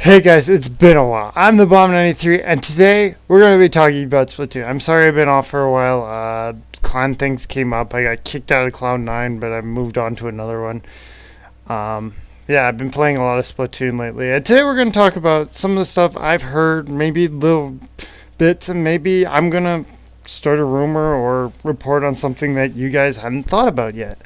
Hey guys, it's been a while. I'm Th3bomb, and today we're going to be talking about Splatoon. I'm sorry I've been off for a while. Clan things came up. I got kicked out of Cloud9, but I moved on to another one. Yeah, I've been playing a lot of Splatoon lately. And today we're going to talk about some of the stuff I've heard, maybe little bits, and maybe I'm going to start a rumor or report on something that you guys hadn't thought about yet.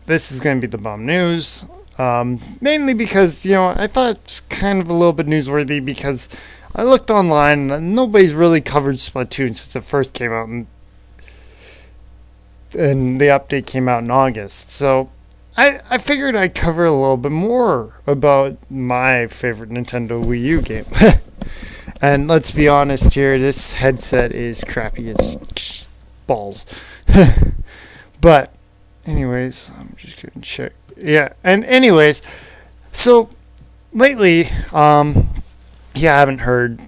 This is going to be the bomb news. Mainly because, I thought it's kind of a little bit newsworthy because I looked online and nobody's really covered Splatoon since it first came out and the update came out in August. So I figured I'd cover a little bit more about my favorite Nintendo Wii U game. And let's be honest here, this headset is crappy as balls. But anyways, I'm just going to check. Yeah, and anyways, so lately, I haven't heard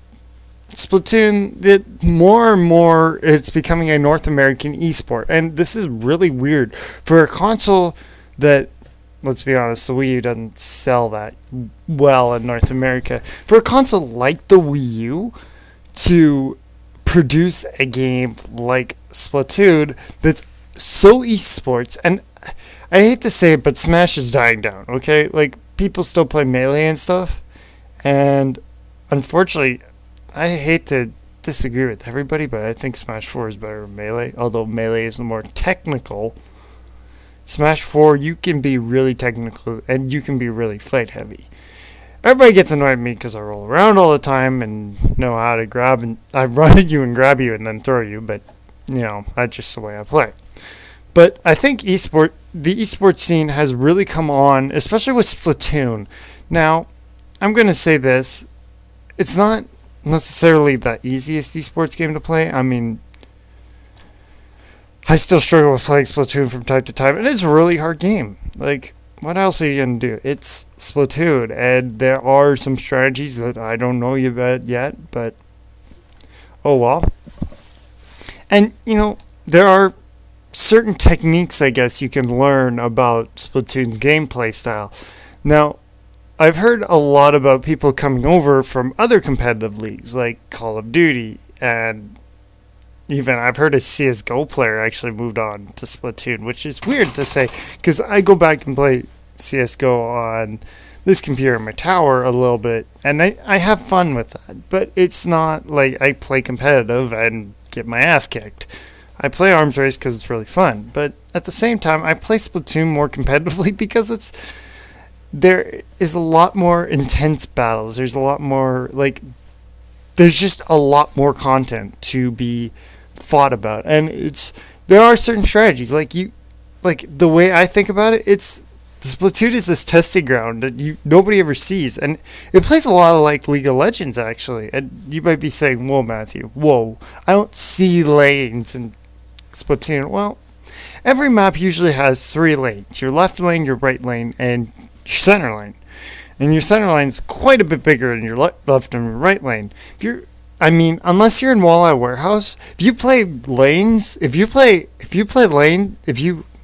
Splatoon. More and more, it's becoming a North American eSport, and this is really weird for a console that, let's be honest, the Wii U doesn't sell that well in North America. For a console like the Wii U to produce a game like Splatoon that's so esports, and I hate to say it, but Smash is dying down, okay? Like, people still play Melee and stuff, and unfortunately, I hate to disagree with everybody, but I think Smash 4 is better than Melee, although Melee is more technical. Smash 4, you can be really technical, and you can be really fight-heavy. Everybody gets annoyed at me because I roll around all the time and know how to grab, and I run at you and grab you and then throw you, but, that's just the way I play. But I think the esports scene has really come on, especially with Splatoon. Now, I'm going to say this. It's not necessarily the easiest esports game to play. I mean, I still struggle with playing Splatoon from time to time. And it's a really hard game. Like, what else are you going to do? It's Splatoon. And there are some strategies that I don't know about yet. But, oh well. And, there are certain techniques, I guess, you can learn about Splatoon's gameplay style. Now, I've heard a lot about people coming over from other competitive leagues, like Call of Duty, and even I've heard a CSGO player actually moved on to Splatoon, which is weird to say, because I go back and play CSGO on this computer in my tower a little bit, and I have fun with that, but it's not like I play competitive and get my ass kicked. I play Arms Race because it's really fun, but at the same time, I play Splatoon more competitively because there is a lot more intense battles. There's a lot more, there's just a lot more content to be fought about, and there are certain strategies, the way I think about it, Splatoon is this testing ground that nobody ever sees, and it plays a lot of League of Legends actually. And you might be saying, "Whoa, Matthew, whoa! I don't see lanes in Splatoon." Well, every map usually has 3 lanes: your left lane, your right lane, and your center lane. And your center lane is quite a bit bigger than your left and your right lane. Unless you're in Walleye Warehouse,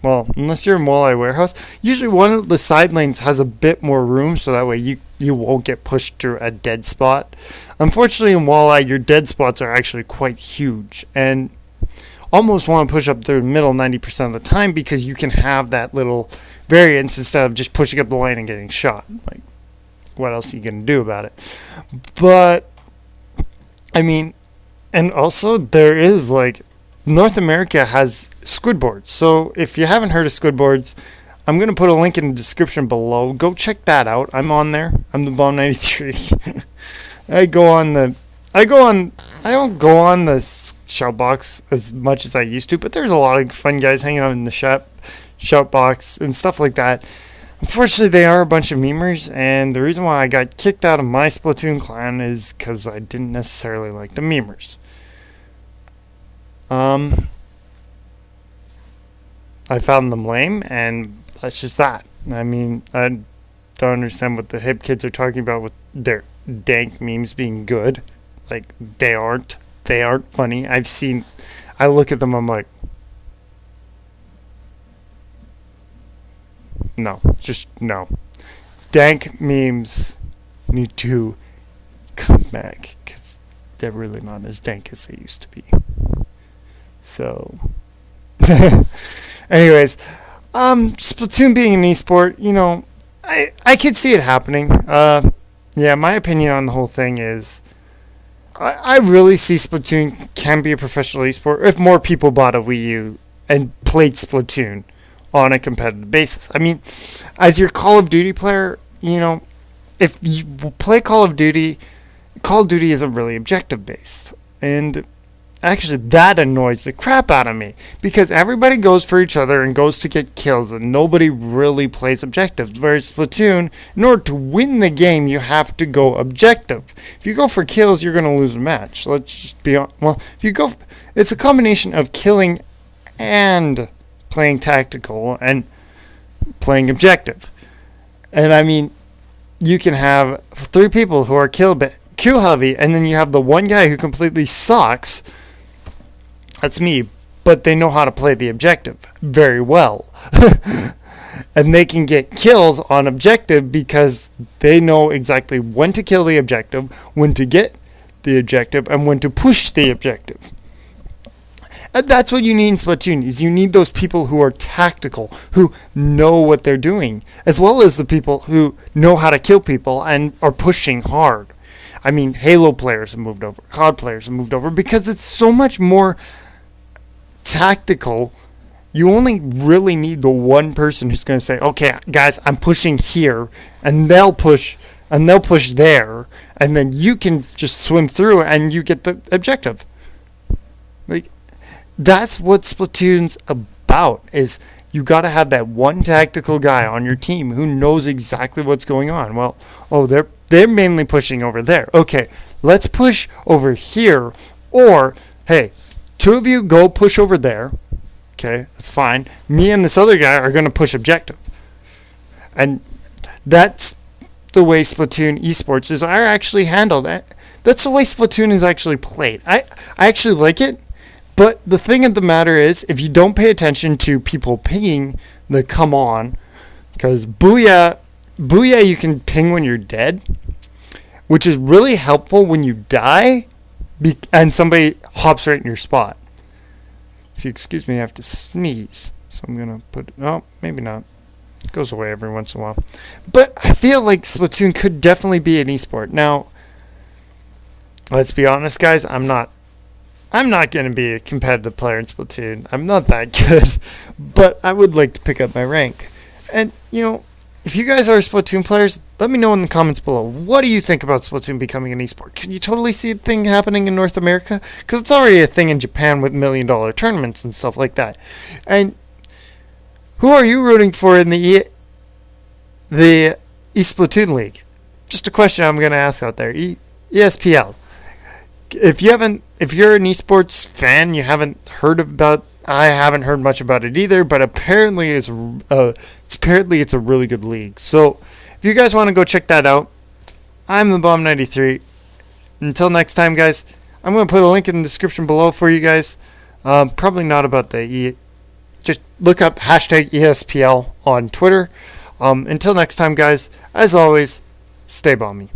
unless you're in Walleye Warehouse, usually one of the side lanes has a bit more room, so that way you won't get pushed through a dead spot. Unfortunately, in Walleye, your dead spots are actually quite huge, and almost want to push up through the middle 90% of the time because you can have that little variance instead of just pushing up the lane and getting shot. Like, what else are you going to do about it? But, and also there is North America has Squidboards. So if you haven't heard of Squidboards, I'm going to put a link in the description below. Go check that out. I'm on there. I'm the Bomb93. I don't go on the shout box as much as I used to, but there's a lot of fun guys hanging out in the shout box and stuff like that. Unfortunately, they are a bunch of memers, and the reason why I got kicked out of my Splatoon clan is because I didn't necessarily like the memers. I found them lame, and that's just that. I don't understand what the hip kids are talking about with their dank memes being good. They aren't funny. I look at them, I'm like, no, just no. Dank memes need to come back because they're really not as dank as they used to be. So, anyways, Splatoon being an esport, I could see it happening. Yeah, my opinion on the whole thing is I really see Splatoon can be a professional esport if more people bought a Wii U and played Splatoon on a competitive basis. I mean, as your Call of Duty player, if you play Call of Duty isn't really objective based. And actually, that annoys the crap out of me because everybody goes for each other and goes to get kills and nobody really plays objective. Whereas Splatoon, in order to win the game, you have to go objective. If you go for kills, you're going to lose a match. Let's just be honest. Well, it's a combination of killing and playing tactical and playing objective. And I mean, you can have 3 people who are kill heavy, and then you have the one guy who completely sucks. That's me, but they know how to play the objective very well. And they can get kills on objective because they know exactly when to kill the objective, when to get the objective, and when to push the objective. And that's what you need in Splatoon, is you need those people who are tactical, who know what they're doing, as well as the people who know how to kill people and are pushing hard. I mean, Halo players have moved over, COD players have moved over, because it's so much more tactical. You only really need the one person who's going to say, okay, guys, I'm pushing here, and they'll push there, and then you can just swim through and you get the objective. Like, that's what Splatoon's about, is you got to have that one tactical guy on your team who knows exactly what's going on. Well, they're mainly pushing over there. Okay, let's push over here, or, hey, 2 of you go push over there. Okay, that's fine. Me and this other guy are going to push objective. And that's the way Splatoon esports are actually handled. That's the way Splatoon is actually played. I actually like it, but the thing of the matter is, if you don't pay attention to people pinging the come on, because booyah you can ping when you're dead, which is really helpful when you die and somebody hops right in your spot. If you excuse me, I have to sneeze. So I'm going to put... Oh, maybe not. It goes away every once in a while. But I feel like Splatoon could definitely be an esport. Now, let's be honest, guys. I'm not going to be a competitive player in Splatoon. I'm not that good. But I would like to pick up my rank. And, if you guys are Splatoon players, let me know in the comments below. What do you think about Splatoon becoming an esport? Can you totally see a thing happening in North America? Because it's already a thing in Japan with $1 million tournaments and stuff like that. And who are you rooting for in the eSplatoon League? Just a question I'm going to ask out there. ESPL. If you're an esports fan, you haven't heard about. I haven't heard much about it either, but apparently it's a really good league. So if you guys want to go check that out, I'm Th3bomb93. Until next time, guys, I'm going to put a link in the description below for you guys. Probably not about just look up #ESPL on Twitter. Until next time, guys, as always, stay bomby.